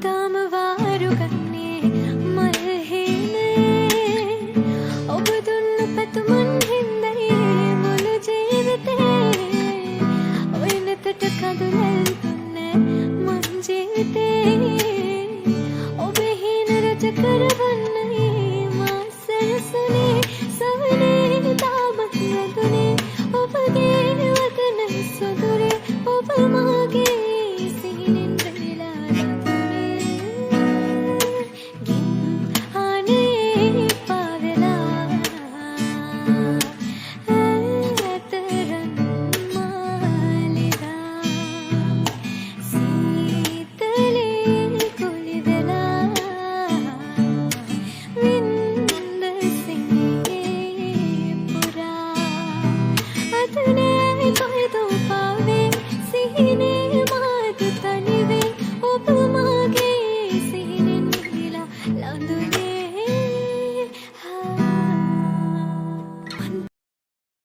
තාම වාරු ගන්නේ මල් හේනේ ඔබ දුන්න පැතුමන් හින්දයි මුළු ජීවිතේ ඔය නෙතට කඳුලැල් දුන්නේ මං ජීවිතේ ඔබ හීන රජ කරවන